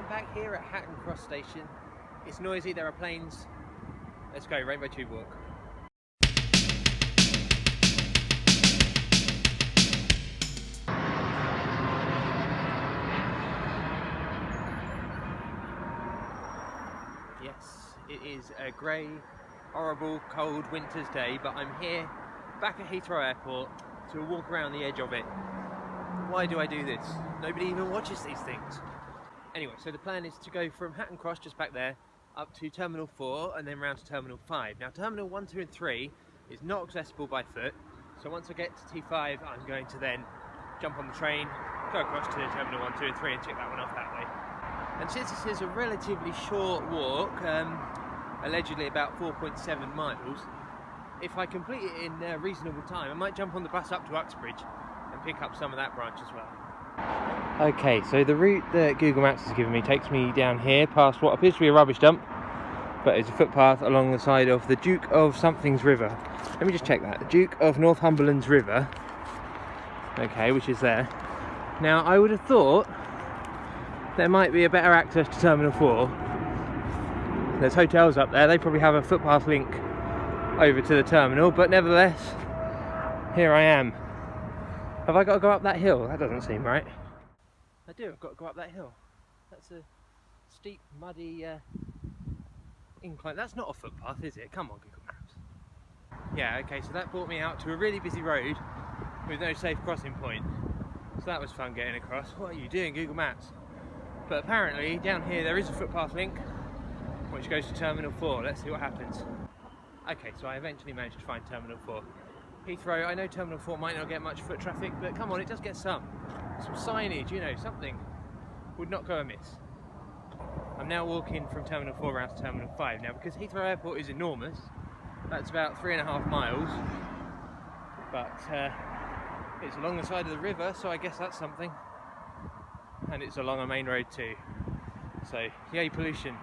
I'm back here at Hatton Cross station. It's noisy, there are planes. Let's go, Rainbow Tube Walk. Yes, it is a grey, horrible, cold winter's day, but I'm here back at Heathrow Airport to walk around the edge of it. Why do I do this? Nobody even watches these things. Anyway, so the plan is to go from Hatton Cross, just back there, up to Terminal 4 and then round to Terminal 5. Now Terminal 1, 2 and 3 is not accessible by foot, so once I get to T5 I'm going to then jump on the train, go across to Terminal 1, 2 and 3 and check that one off that way. And since this is a relatively short walk, allegedly about 4.7 miles, if I complete it in reasonable time I might jump on the bus up to Uxbridge and pick up some of that branch as well. Okay, so the route that Google Maps has given me takes me down here past what appears to be a rubbish dump, but it's a footpath along the side of the Duke of Something's River. Let me just check that. The Duke of Northumberland's River. Okay, which is there. Now, I would have thought there might be a better access to Terminal 4. There's hotels up there. They probably have a footpath link over to the terminal, but nevertheless, here I am. Have I got to go up that hill? That doesn't seem right. I do, I've got to go up that hill. That's a steep, muddy incline. That's not a footpath, is it? Come on, Google Maps. Yeah, okay, so that brought me out to a really busy road with no safe crossing point. So that was fun getting across. What are you doing, Google Maps? But apparently, down here there is a footpath link which goes to Terminal 4. Let's see what happens. Okay, so I eventually managed to find Terminal 4. Heathrow, I know Terminal 4 might not get much foot traffic, but come on, it does get some signage, you know, something would not go amiss. I'm now walking from Terminal 4 around to Terminal 5. Now, because Heathrow Airport is enormous, that's about 3.5 miles, but it's along the side of the river, so I guess that's something. And it's along a main road too, so yay pollution.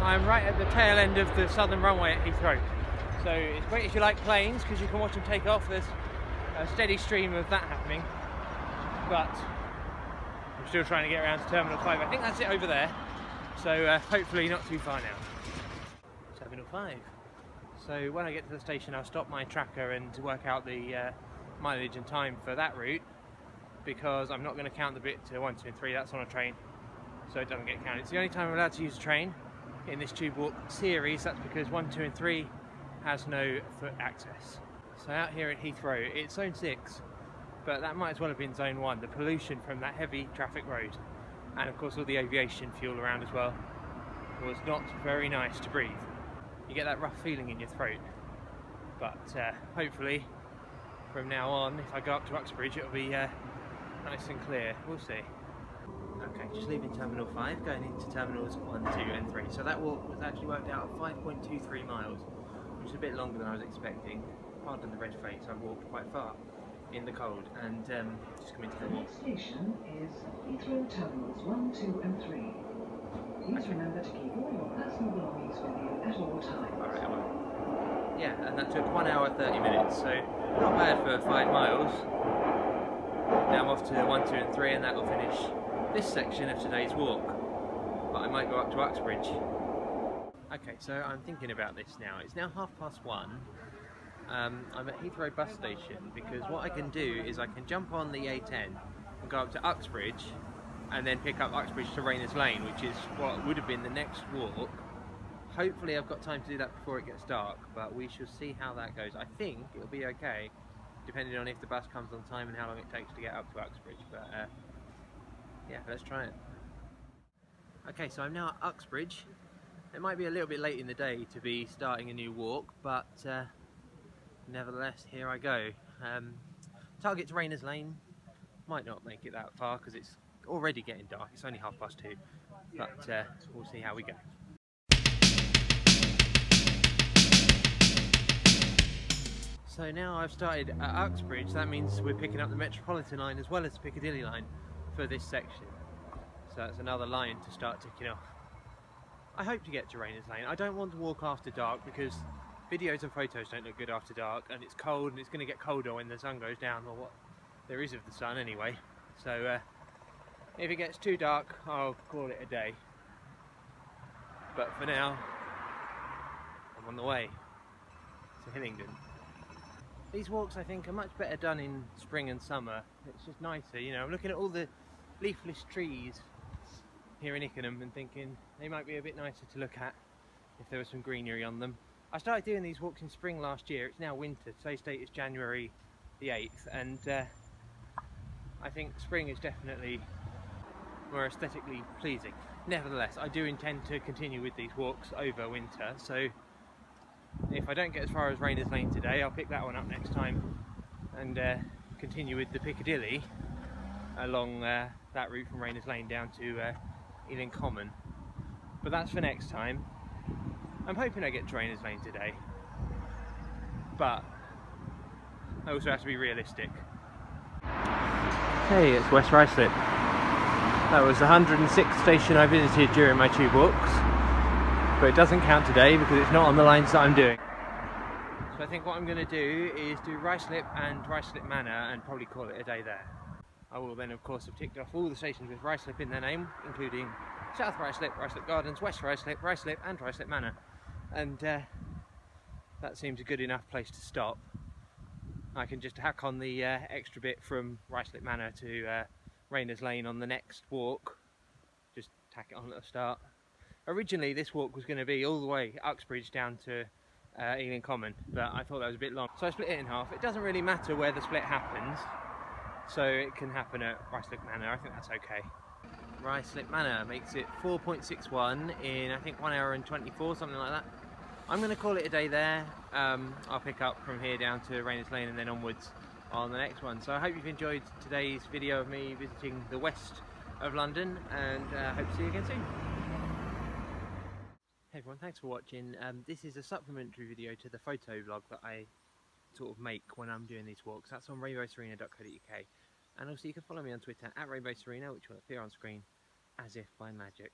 I'm right at the tail end of the southern runway at Heathrow. So it's great if you like planes because you can watch them take off. There's a steady stream of that happening, but I'm still trying to get around to Terminal 5. I think that's it over there, so hopefully not too far now. Terminal 5. So when I get to the station I'll stop my tracker and work out the mileage and time for that route, because I'm not going to count the bit to 1, 2 and 3, that's on a train, so it doesn't get counted. It's the only time I'm allowed to use a train in this Tube Walk series. That's because 1, 2 and 3 has no foot access. So out here at Heathrow, it's Zone 6, but that might as well have been Zone 1. The pollution from that heavy traffic road, and of course all the aviation fuel around as well, was not very nice to breathe. You get that rough feeling in your throat, but hopefully from now on, if I go up to Uxbridge, it'll be nice and clear. We'll see. Okay, just leaving Terminal 5, going into Terminals 1, 2 and 3. So that walk was actually worked out at 5.23 miles, which is a bit longer than I was expecting. Pardon the red face, I walked quite far in the cold, and just come into the walk. The next station is Heathrow Terminals 1, 2 and 3. Please remember to keep all your personal belongings with you at all times. Alright, I will. Yeah, and that took 1 hour 30 minutes, so not bad for 5 miles. Now I'm off to 1, 2 and 3, and that will finish this section of today's walk. But I might go up to Uxbridge. Okay, so I'm thinking about this now. It's now 1:30. I'm at Heathrow bus station because what I can do is I can jump on the A10 and go up to Uxbridge and then pick up Uxbridge to Rayners Lane, which is what would have been the next walk. Hopefully I've got time to do that before it gets dark, but we shall see how that goes. I think it'll be okay, depending on if the bus comes on time and how long it takes to get up to Uxbridge, but yeah, let's try it. Okay, so I'm now at Uxbridge. It might be a little bit late in the day to be starting a new walk, but nevertheless, here I go. Target to Rayners Lane. Might not make it that far because it's already getting dark. It's only 2:30, but we'll see how we go. So now I've started at Uxbridge. That means we're picking up the Metropolitan line as well as the Piccadilly line for this section. So that's another line to start ticking off. I hope to get to Rayners Lane. I don't want to walk after dark because videos and photos don't look good after dark, and it's cold and it's going to get colder when the sun goes down, or what there is of the sun anyway. So If it gets too dark, I'll call it a day. But for now, I'm on the way to Hillingdon. These walks, I think, are much better done in spring and summer. It's just nicer, you know. I'm looking at all the leafless trees here in Ickenham and thinking they might be a bit nicer to look at if there was some greenery on them. I started doing these walks in spring last year. It's now winter. Today's date is January the 8th, and I think spring is definitely more aesthetically pleasing. Nevertheless, I do intend to continue with these walks over winter, so if I don't get as far as Rayners Lane today, I'll pick that one up next time and continue with the Piccadilly along that route from Rayners Lane down to Ealing Common. But that's for next time. I'm hoping I get to Rayners Lane today, but I also have to be realistic. Hey, it's West Ruislip. That was the 106th station I visited during my tube walks, but it doesn't count today because it's not on the lines that I'm doing. So I think what I'm going to do is do Ruislip and Ruislip Manor and probably call it a day there. I will then of course have ticked off all the stations with Ruislip in their name, including South Ruislip, Ruislip Gardens, West Ruislip, Ruislip and Ruislip Manor. And that seems a good enough place to stop. I can just hack on the extra bit from Ruislip Manor to Rayners Lane on the next walk. Just tack it on at the start. Originally this walk was going to be all the way Uxbridge down to Ealing Common, but I thought that was a bit long, so I split it in half. It doesn't really matter where the split happens, so it can happen at Ruislip Manor. I think that's okay. Ruislip Manor makes it 4.61 in I think 1 hour and 24, something like that. I'm going to call it a day there. I'll pick up from here down to Rayners Lane and then onwards on the next one. So I hope you've enjoyed today's video of me visiting the west of London, and hope to see you again soon. Hey everyone, thanks for watching. This is a supplementary video to the photo vlog that I sort of make when I'm doing these walks. That's on rainbowserena.co.uk, and also you can follow me on Twitter at rainbowserena, which will appear on screen as if by magic.